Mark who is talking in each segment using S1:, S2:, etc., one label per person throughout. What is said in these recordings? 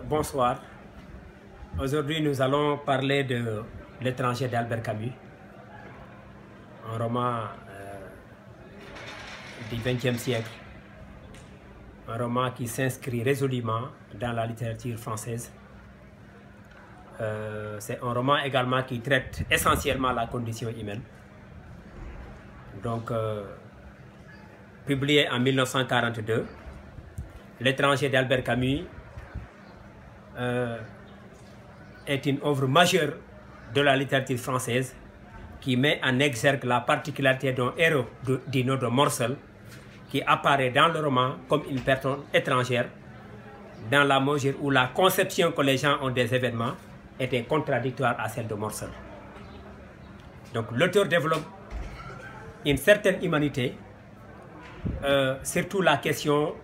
S1: Bonsoir. Aujourd'hui, nous allons parler de L'étranger d'Albert Camus, un roman du XXe siècle, un roman qui s'inscrit résolument dans la littérature française. C'est un roman également qui traite essentiellement la condition humaine. Donc, publié en 1942, L'étranger d'Albert Camus est une œuvre majeure de la littérature française qui met en exergue la particularité d'un héros du nom de Morcel qui apparaît dans le roman comme une personne étrangère dans la mesure où la conception que les gens ont des événements était contradictoire à celle de Morcel. Donc l'auteur développe une certaine humanité, surtout la question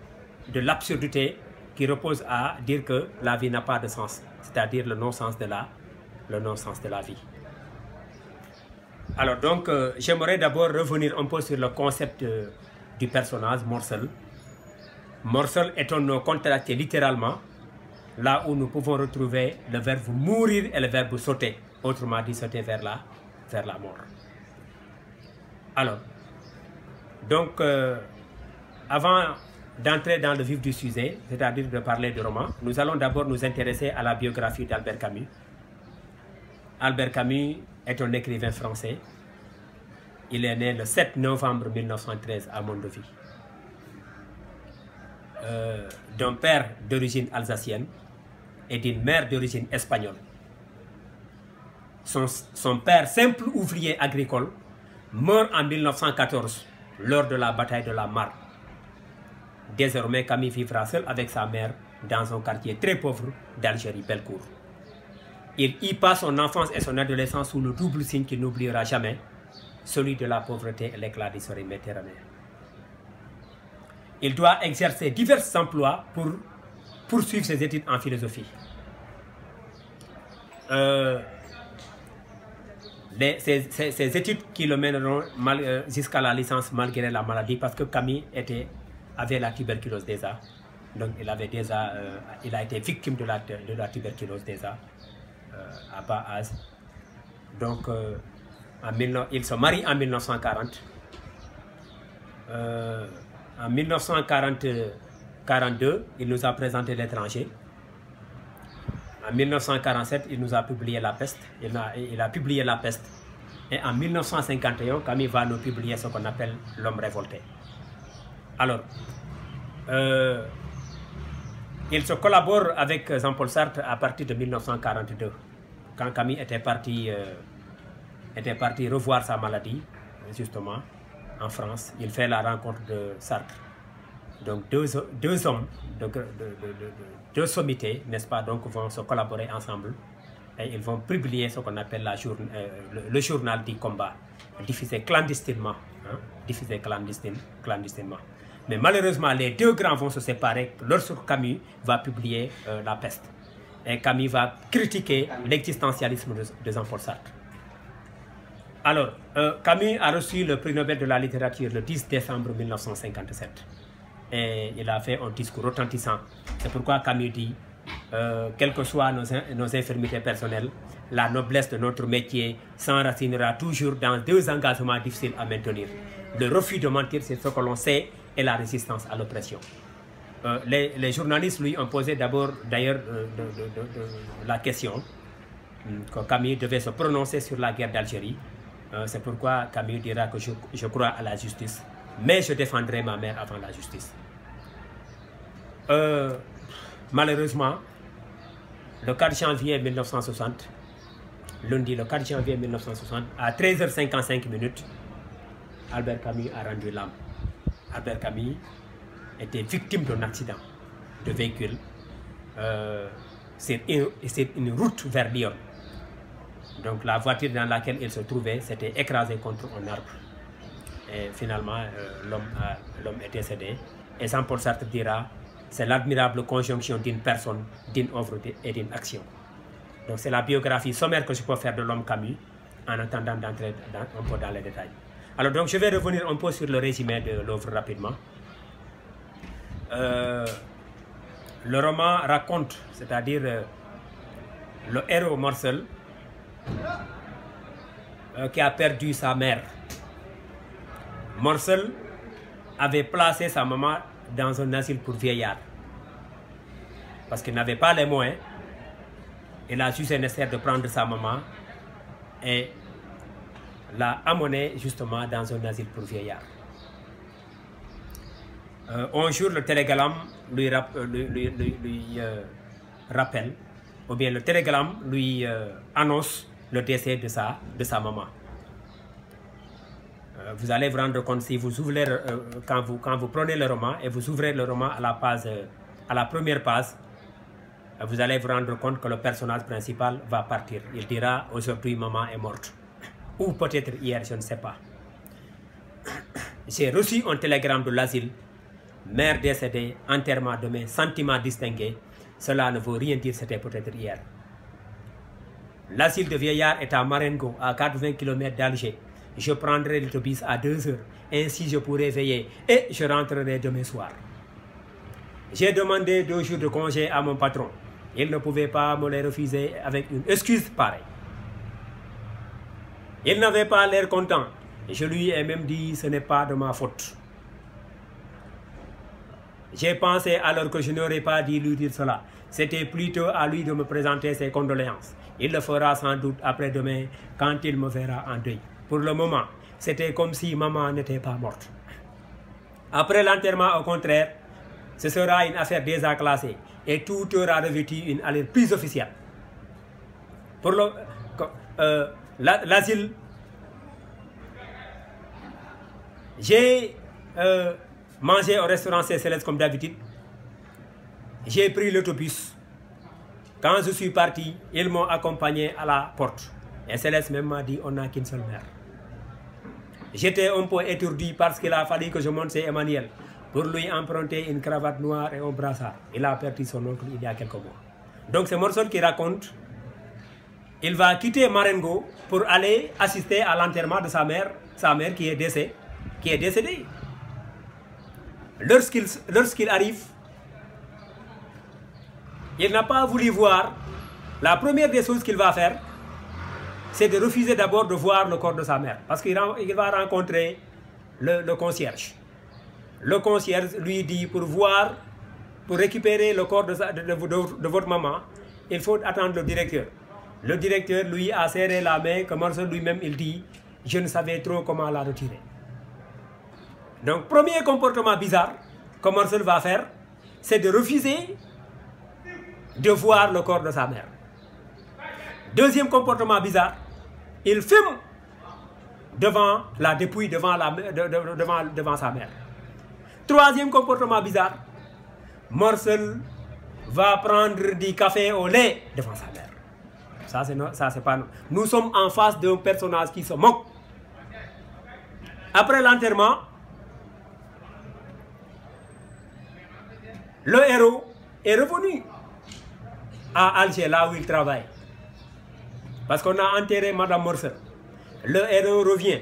S1: de l'absurdité qui repose à dire que la vie n'a pas de sens, c'est-à-dire le non-sens de la vie. Alors donc, j'aimerais d'abord revenir un peu sur le concept du personnage, Morcel. Morcel est un nom contracté littéralement, là où nous pouvons retrouver le verbe mourir et le verbe sauter, autrement dit sauter vers la mort. Alors, donc, avant d'entrer dans le vif du sujet, c'est-à-dire de parler du roman, nous allons d'abord nous intéresser à la biographie d'Albert Camus. Albert Camus est un écrivain français. Il est né le 7 novembre 1913 à Mondovì. D'un père d'origine alsacienne et d'une mère d'origine espagnole. Son père, simple ouvrier agricole, meurt en 1914 lors de la bataille de la Marne. Désormais, Camus vivra seul avec sa mère dans un quartier très pauvre d'Algérie, Bellecour. Il y passe son enfance et son adolescence sous le double signe qu'il n'oubliera jamais, celui de la pauvreté et l'éclat du soleil méditerranéen. Il doit exercer divers emplois pour poursuivre ses études en philosophie. Ces études qui le mèneront jusqu'à la licence malgré la maladie, parce que Camus avait la tuberculose déjà. Donc il a été victime de la tuberculose déjà à bas âge. Donc il se marie en 1940. En 1942, il nous a présenté L'étranger. En 1947, il nous a publié La Peste. Il a publié La Peste. Et en 1951, Camus va nous publier ce qu'on appelle L'homme révolté. Alors, il se collabore avec Jean-Paul Sartre à partir de 1942, quand Camus était parti revoir sa maladie, justement, en France. Il fait la rencontre de Sartre. Donc deux hommes, deux sommités, n'est-ce pas, donc vont se collaborer ensemble et ils vont publier ce qu'on appelle le journal du combat, diffusé clandestinement, hein, diffusé clandestinement. Mais malheureusement, les deux grands vont se séparer lorsque Camus va publier La Peste. Et Camus va critiquer l'existentialisme de Jean-Paul Sartre. Alors, Camus a reçu le prix Nobel de la littérature le 10 décembre 1957. Et il a fait un discours retentissant. C'est pourquoi Camus dit, quelles que soient nos infirmités personnelles, la noblesse de notre métier s'enracinera toujours dans deux engagements difficiles à maintenir. Le refus de mentir sur ce que l'on sait et la résistance à l'oppression. Les journalistes lui ont posé d'ailleurs la question que Camus devait se prononcer sur la guerre d'Algérie. C'est pourquoi Camus dira que je crois à la justice, mais je défendrai ma mère avant la justice. Malheureusement, le 4 janvier 1960, lundi le 4 janvier 1960, à 13h55, Albert Camus a rendu l'âme. Albert Camus était victime d'un accident de véhicule. C'est une route vers Lyon. Donc la voiture dans laquelle il se trouvait s'était écrasée contre un arbre. Et finalement, l'homme est décédé. Et Jean-Paul Sartre dira, c'est l'admirable conjonction d'une personne, d'une œuvre et d'une action. Donc c'est la biographie sommaire que je peux faire de l'homme Camus, en attendant d'entrer un peu dans les détails. Alors donc je vais revenir un peu sur le résumé de l'œuvre rapidement. le roman raconte, c'est-à-dire le héros Marcel, qui a perdu sa mère. Marcel avait placé sa maman dans un asile pour vieillards. Parce qu'il n'avait pas les moyens. Il a juste nécessaire de prendre sa maman et l'a amenée justement dans un asile pour vieillards. Un jour, le télégramme lui rappelle, ou bien le télégramme lui annonce le décès de sa maman. Vous allez vous rendre compte si vous ouvrez, quand vous prenez le roman et vous ouvrez le roman à la première page, vous allez vous rendre compte que le personnage principal va partir. Il dira aujourd'hui maman est morte. Ou peut-être hier, je ne sais pas. J'ai reçu un télégramme de l'asile. Mère décédée, enterrement demain, sentiments distingués. Cela ne veut rien dire, c'était peut-être hier. L'asile de vieillards est à Marengo, à 80 km d'Alger. Je prendrai l'autobus à 2 heures. Ainsi, je pourrai veiller et je rentrerai demain soir. J'ai demandé 2 jours de congé à mon patron. Il ne pouvait pas me les refuser avec une excuse pareille. Il n'avait pas l'air content. Je lui ai même dit ce n'est pas de ma faute. J'ai pensé alors que je n'aurais pas dû lui dire cela. C'était plutôt à lui de me présenter ses condoléances. Il le fera sans doute après-demain quand il me verra en deuil. Pour le moment, c'était comme si maman n'était pas morte. Après l'enterrement, au contraire, ce sera une affaire déjà classée et tout aura revêtu une allure plus officielle. Pour l'asile, j'ai mangé au restaurant Céleste comme d'habitude. J'ai pris l'autobus. Quand je suis parti, ils m'ont accompagné à la porte. Et Céleste même m'a dit on n'a qu'une seule mère. J'étais un peu étourdi parce qu'il a fallu que je monte chez Emmanuel pour lui emprunter une cravate noire et un brassard. Il a perdu son oncle il y a quelques mois. Donc c'est Marcel qui raconte. Il va quitter Marengo pour aller assister à l'enterrement de sa mère qui est décédée. Lorsqu'il arrive, il n'a pas voulu voir. La première des choses qu'il va faire, c'est de refuser d'abord de voir le corps de sa mère. Parce qu'il va rencontrer le concierge. Le concierge lui dit pour récupérer le corps de votre maman, il faut attendre le directeur. Le directeur lui a serré la main, comme Marcel lui-même il dit, je ne savais trop comment la retirer. Donc, premier comportement bizarre que Marcel va faire, c'est de refuser de voir le corps de sa mère. Deuxième comportement bizarre, il fume devant la dépouille, devant sa mère. Troisième comportement bizarre, Marcel va prendre du café au lait devant sa mère. Ça, c'est pas nous. Nous sommes en face d'un personnage qui se moque. Après l'enterrement, le héros est revenu à Alger, là où il travaille. Parce qu'on a enterré Madame Marcel. Le héros revient.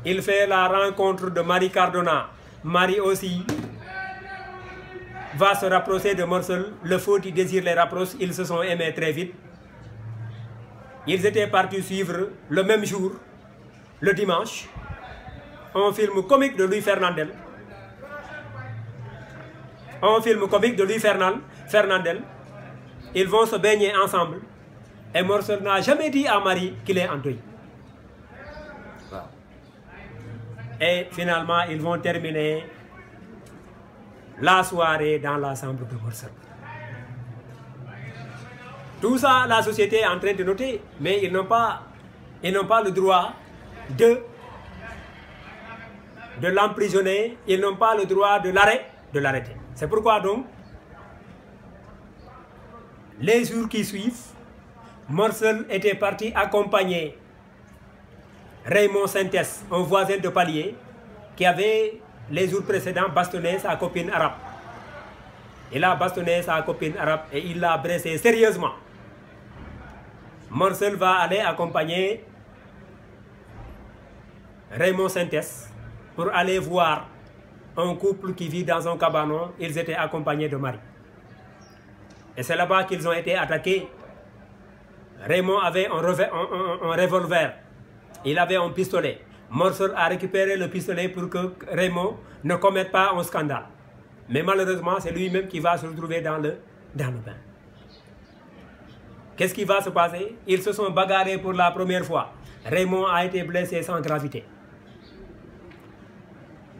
S1: Il fait la rencontre de Marie Cardona. Marie aussi va se rapprocher de Marcel. Le feu du désir les rapproche. Ils se sont aimés très vite. Ils étaient partis suivre le même jour, le dimanche, un film comique de Louis Fernandel. Ils vont se baigner ensemble. Et Marcel n'a jamais dit à Marie qu'il est en deuil. Et finalement, ils vont terminer la soirée dans la chambre de Marcel. Tout ça, la société est en train de noter, mais ils n'ont pas le droit de l'emprisonner, ils n'ont pas le droit de l'arrêter. C'est pourquoi donc, les jours qui suivent, Marcel était parti accompagner Raymond Sintès, un voisin de palier, qui avait les jours précédents bastonné sa copine arabe. Il a bastonné sa copine arabe et il l'a blessée sérieusement. Marcel va aller accompagner Raymond Sintès pour aller voir un couple qui vit dans un cabanon. Ils étaient accompagnés de Marie. Et c'est là-bas qu'ils ont été attaqués. Raymond avait un revolver. Il avait un pistolet. Morcel a récupéré le pistolet pour que Raymond ne commette pas un scandale. Mais malheureusement, c'est lui-même qui va se retrouver dans le bain. Qu'est-ce qui va se passer? Ils se sont bagarrés pour la première fois. Raymond a été blessé sans gravité.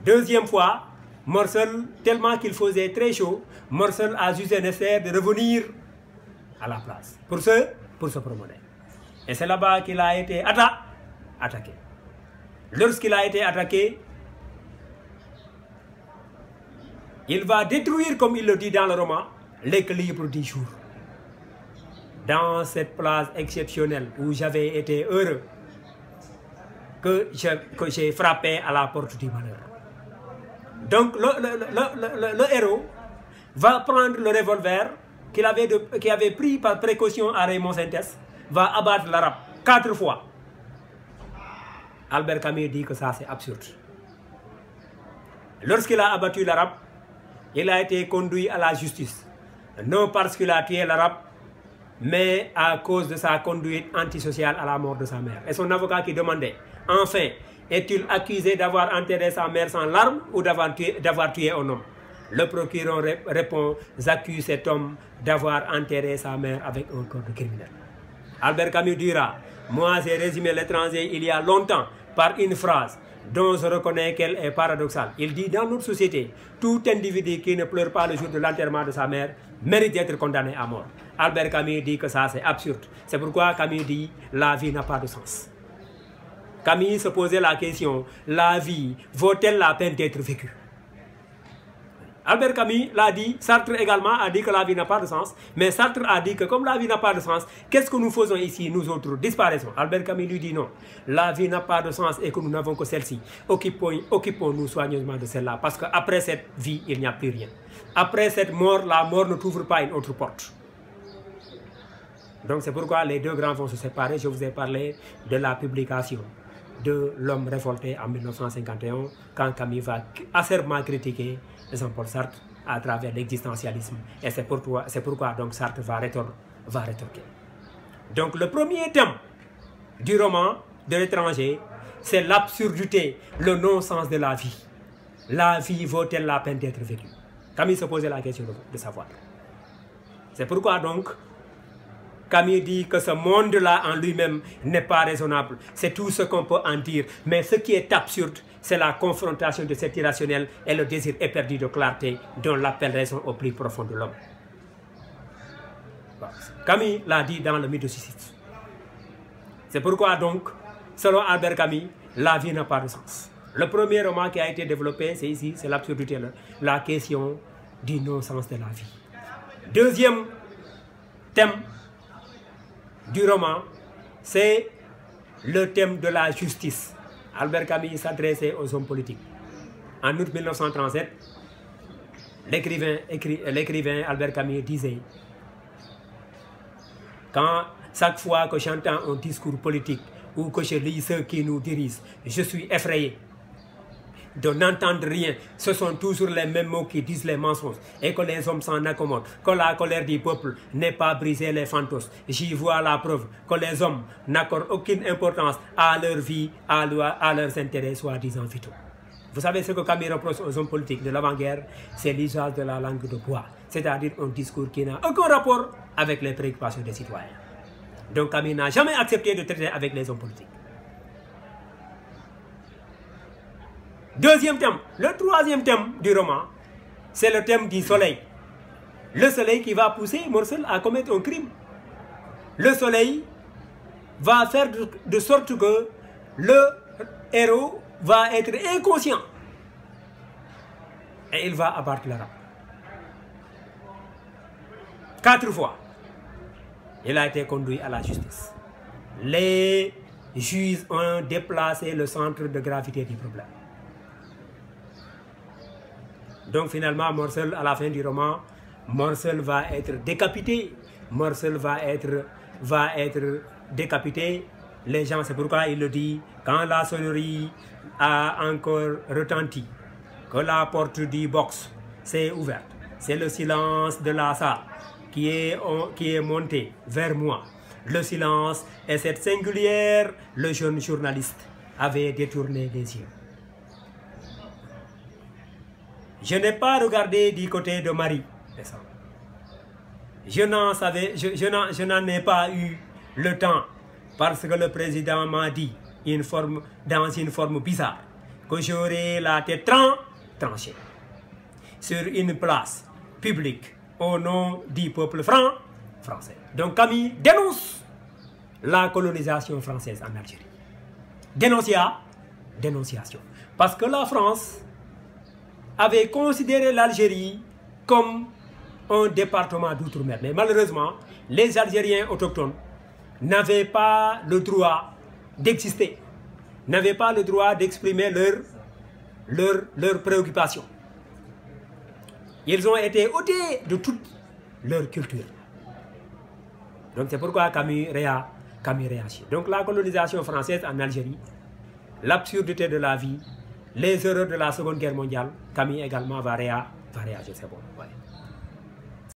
S1: Deuxième fois, Morcel, tellement qu'il faisait très chaud, Morcel a jugé nécessaire de revenir à la place pour se promener. Et c'est là-bas qu'il a été attaqué. Lorsqu'il a été attaqué, il va détruire, comme il le dit dans le roman, l'équilibre du jour. Dans cette place exceptionnelle où j'avais été heureux, que j'ai frappé à la porte du malheur. Donc le héros va prendre le revolver qu'il avait pris par précaution à Raymond Sintès, va abattre l'arabe 4 fois. Albert Camus dit que ça c'est absurde. Lorsqu'il a abattu l'arabe, il a été conduit à la justice. Non parce qu'il a tué l'arabe, mais à cause de sa conduite antisociale à la mort de sa mère. Et son avocat qui demandait, enfin, est-il accusé d'avoir enterré sa mère sans larmes ou d'avoir tué un homme? Le procureur répond, j'accuse cet homme d'avoir enterré sa mère avec un corps de criminel. Albert Camus dira, moi j'ai résumé l'étranger il y a longtemps par une phrase dont je reconnais qu'elle est paradoxale. Il dit, dans notre société, tout individu qui ne pleure pas le jour de l'enterrement de sa mère mérite d'être condamné à mort. Albert Camus dit que ça c'est absurde. C'est pourquoi Camus dit, la vie n'a pas de sens. Camus se posait la question, la vie vaut-elle la peine d'être vécue? Albert Camus l'a dit, Sartre également a dit que la vie n'a pas de sens, mais Sartre a dit que comme la vie n'a pas de sens, qu'est-ce que nous faisons ici, nous autres? Disparaissons. Albert Camus lui dit non, la vie n'a pas de sens et que nous n'avons que celle-ci. Occupons-nous soigneusement de celle-là, parce qu'après cette vie, il n'y a plus rien. Après cette mort, la mort ne t'ouvre pas une autre porte. Donc c'est pourquoi les deux grands vont se séparer. Je vous ai parlé de la publication de L'homme révolté en 1951, quand Camus va acerbement critiquer Jean-Paul Sartre à travers l'existentialisme. Et c'est pourquoi donc Sartre va rétorquer. Donc le premier thème du roman de l'étranger, c'est l'absurdité, le non-sens de la vie. La vie vaut-elle la peine d'être vécue? Camus se posait la question de savoir. C'est pourquoi donc Camus dit que ce monde-là en lui-même n'est pas raisonnable. C'est tout ce qu'on peut en dire. Mais ce qui est absurde, c'est la confrontation de cet irrationnel et le désir éperdu de clarté dont l'appel raison au plus profond de l'homme. Camus l'a dit dans le mythe de Sisyphe. C'est pourquoi donc, selon Albert Camus, la vie n'a pas de sens. Le premier roman qui a été développé, c'est ici, c'est l'absurdité, la question du non-sens de la vie. Deuxième thème du roman, c'est le thème de la justice. Albert Camus s'adressait aux hommes politiques. En août 1937, l'écrivain Albert Camus disait, chaque fois que j'entends un discours politique ou que je lis ceux qui nous dirigent, je suis effrayé de n'entendre rien. Ce sont toujours les mêmes mots qui disent les mensonges et que les hommes s'en accommodent, que la colère du peuple n'est pas brisée les fantos. J'y vois la preuve que les hommes n'accordent aucune importance à leur vie, à leurs intérêts soi-disant vitaux. Vous savez ce que Camus reproche aux hommes politiques de l'avant-guerre, c'est l'usage de la langue de bois, c'est-à-dire un discours qui n'a aucun rapport avec les préoccupations des citoyens. Donc Camus n'a jamais accepté de traiter avec les hommes politiques. Deuxième thème, le troisième thème du roman, c'est le thème du soleil. Le soleil qui va pousser Morcel à commettre un crime. Le soleil va faire de sorte que le héros va être inconscient et il va abattre l'arabe. 4 fois, il a été conduit à la justice. Les juges ont déplacé le centre de gravité du problème. Donc finalement, Morcel, à la fin du roman, Morcel va être décapité. Morcel va être décapité. Les gens, c'est pourquoi il le dit, quand la sonnerie a encore retenti, que la porte du box s'est ouverte, c'est le silence de la salle qui est monté vers moi. Le silence et cette singulière, le jeune journaliste avait détourné les yeux. Je n'ai pas regardé du côté de Marie. Je n'en ai pas eu le temps parce que le président m'a dit dans une forme bizarre que j'aurais la tête tranchée sur une place publique au nom du peuple français. Donc Camille dénonce la colonisation française en Algérie. Dénonciation. Parce que la France avait considéré l'Algérie comme un département d'outre-mer. Mais malheureusement, les Algériens autochtones n'avaient pas le droit d'exister, n'avaient pas le droit d'exprimer leurs préoccupations. Ils ont été ôtés de toute leur culture. Donc c'est pourquoi Camille réagit. Donc la colonisation française en Algérie, l'absurdité de la vie, les erreurs de la Seconde Guerre mondiale, Camille également va réagir, c'est bon. Ouais.